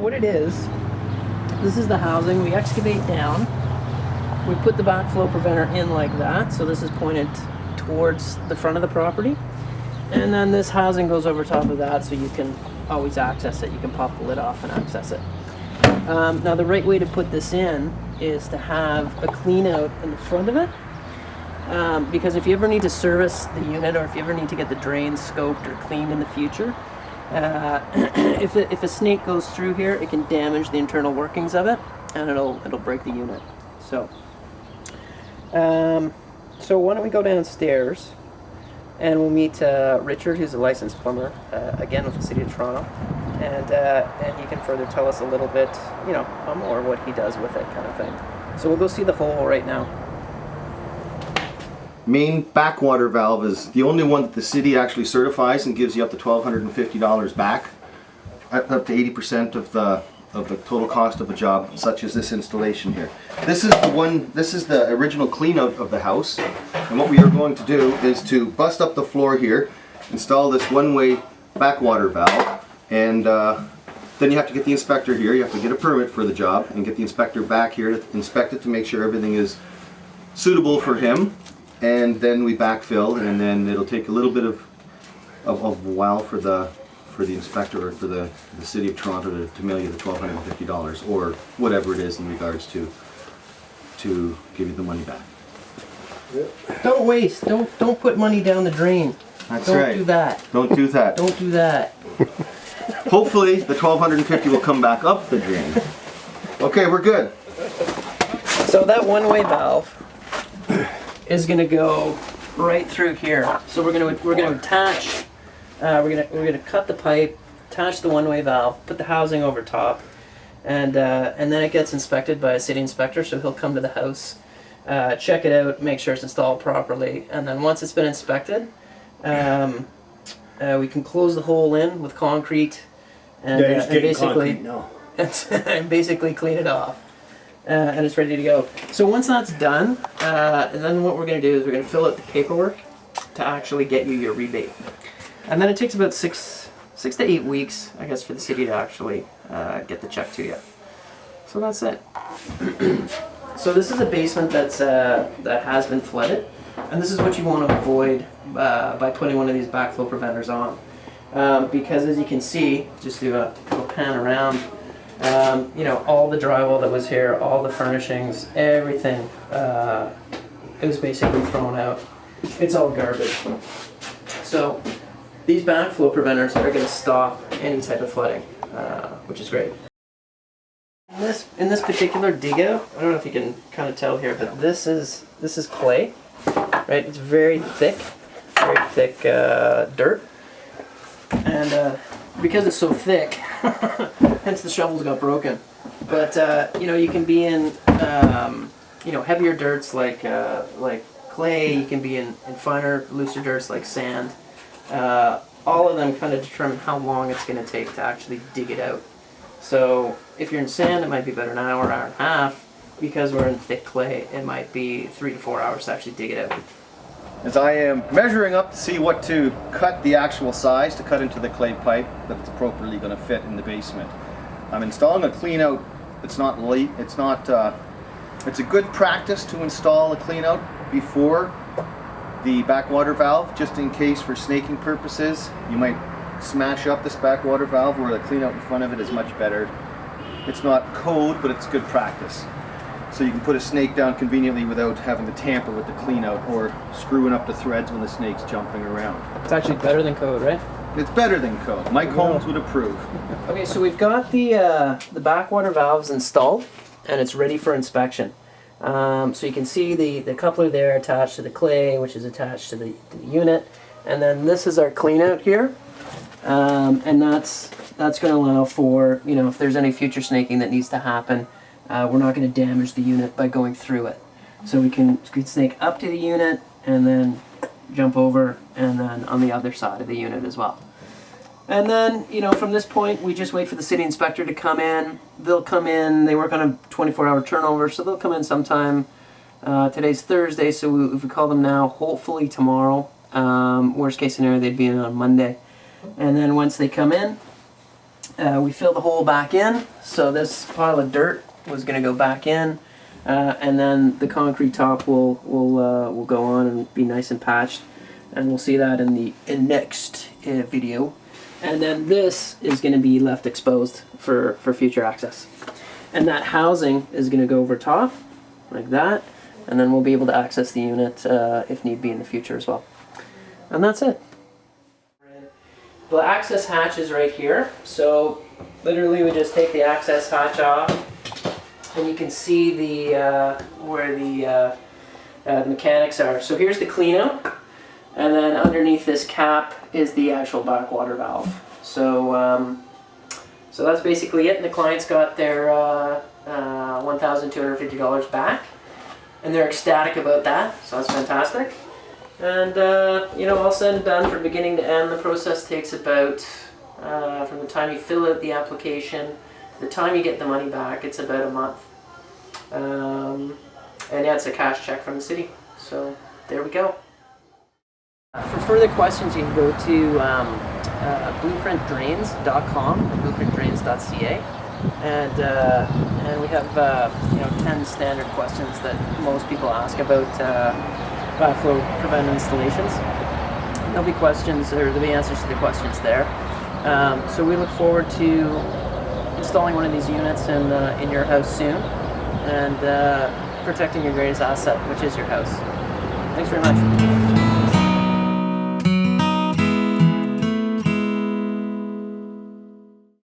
what it is, this is the housing. We excavate down. We put the backflow preventer in like that, so this is pointed towards the front of the property. And then this housing goes over top of that, so you can always access it. You can pop the lid off and access it. Now the right way to put this in is to have a clean out in the front of it. Because if you ever need to service the unit, or if you ever need to get the drains scoped or cleaned in the future, if a snake goes through here, it can damage the internal workings of it, and it'll break the unit. So, so why don't we go downstairs, and we'll meet Richard, who's a licensed plumber, again with the City of Toronto, and he can further tell us a little bit, you know, more what he does with it, kind of thing. So we'll go see the hole right now. Main backwater valve is the only one that the city actually certifies and gives you up to $1,250 back, up to 80% of the total cost of a job, such as this installation here. This is the one. This is the original clean out of the house, and what we are going to do is to bust up the floor here, install this one-way backwater valve, and then you have to get the inspector here. You have to get a permit for the job and get the inspector back here to inspect it to make sure everything is suitable for him. And then we backfill, and then it'll take a little bit of a while for the inspector or for the City of Toronto to mail you the $1,250 or whatever it is in regards to give you the money back. Don't waste. Don't put money down the drain. That's right. Don't do that. Don't do that. Don't do that. Hopefully the $1,250 will come back up the drain. Okay, we're good. So that one-way valve is going to go right through here. So we're going to attach. We're going to cut the pipe, attach the one-way valve, put the housing over top, and then it gets inspected by a city inspector. So he'll come to the house, check it out, make sure it's installed properly, and then once it's been inspected, we can close the hole in with concrete, and, and basically and basically clean it off. And it's ready to go. So once that's done, then what we're going to do is we're going to fill out the paperwork to actually get you your rebate. And then it takes about six to 8 weeks, I guess, for the city to actually get the check to you. So that's it. So this is a basement that has been flooded, and this is what you want to avoid by putting one of these backflow preventers on. Because as you can see, just do a little pan around, you know, all the drywall that was here, all the furnishings, everything, it was basically thrown out. It's all garbage. So these backflow preventers are going to stop any type of flooding, which is great. In this particular dig out, I don't know if you can kind of tell here, but this is clay, right? It's very thick dirt, and because it's so thick, hence the shovels got broken. But you know, you can be in you know, heavier dirts like clay. You can be in finer, looser dirts like sand. All of them kind of determine how long it's going to take to actually dig it out. So if you're in sand, it might be about an hour, hour and a half. Because we're in thick clay, it might be 3 to 4 hours to actually dig it out. As I am measuring up to see what to cut the actual size to cut into the clay pipe that's appropriately going to fit in the basement. I'm installing a clean out. It's not late. It's a good practice to install a clean out before the backwater valve, just in case for snaking purposes. You might smash up this backwater valve where the clean out in front of it is much better. It's not code, but it's good practice. So you can put a snake down conveniently without having to tamper with the clean out or screwing up the threads when the snake's jumping around. It's actually better than code, right? It's better than code. Mike Holmes would approve. Okay, so we've got the backwater valves installed, and it's ready for inspection. So you can see the coupler there attached to the clay, which is attached to the unit, and then this is our clean out here, and that's going to allow for, you know, if there's any future snaking that needs to happen, we're not going to damage the unit by going through it. So we can snake up to the unit and then jump over, and then on the other side of the unit as well. And then, you know, from this point, we just wait for the city inspector to come in. They'll come in, they work on a 24-hour turnover, so they'll come in sometime. Today's Thursday, so if we call them now, hopefully tomorrow. Worst case scenario, they'd be in on Monday. And then once they come in, we fill the hole back in. So this pile of dirt was going to go back in, and then the concrete top will go on and be nice and patched, and we'll see that in the next video. And then this is going to be left exposed for future access. And that housing is going to go over top like that, and then we'll be able to access the unit if need be in the future as well. And that's it. The access hatch is right here, so literally we just take the access hatch off, and you can see the where the mechanics are. So here's the cleanout, and then underneath this cap is the actual backwater valve. So so that's basically it, and the client's got their $1,250 back, and they're ecstatic about that, so that's fantastic. And you know, all said and done, from beginning to end, the process takes about, from the time you fill out the application, the time you get the money back, it's about a month. And yeah, it's a cash check from the city. So there we go. For further questions, you can go to BluePrintDrains.com or BluePrintDrains.ca, and we have 10 standard questions that most people ask about backflow prevent installations. There'll be questions, or there'll be answers to the questions there. So we look forward to installing one of these units in your house soon, and protecting your greatest asset, which is your house. Thanks very much.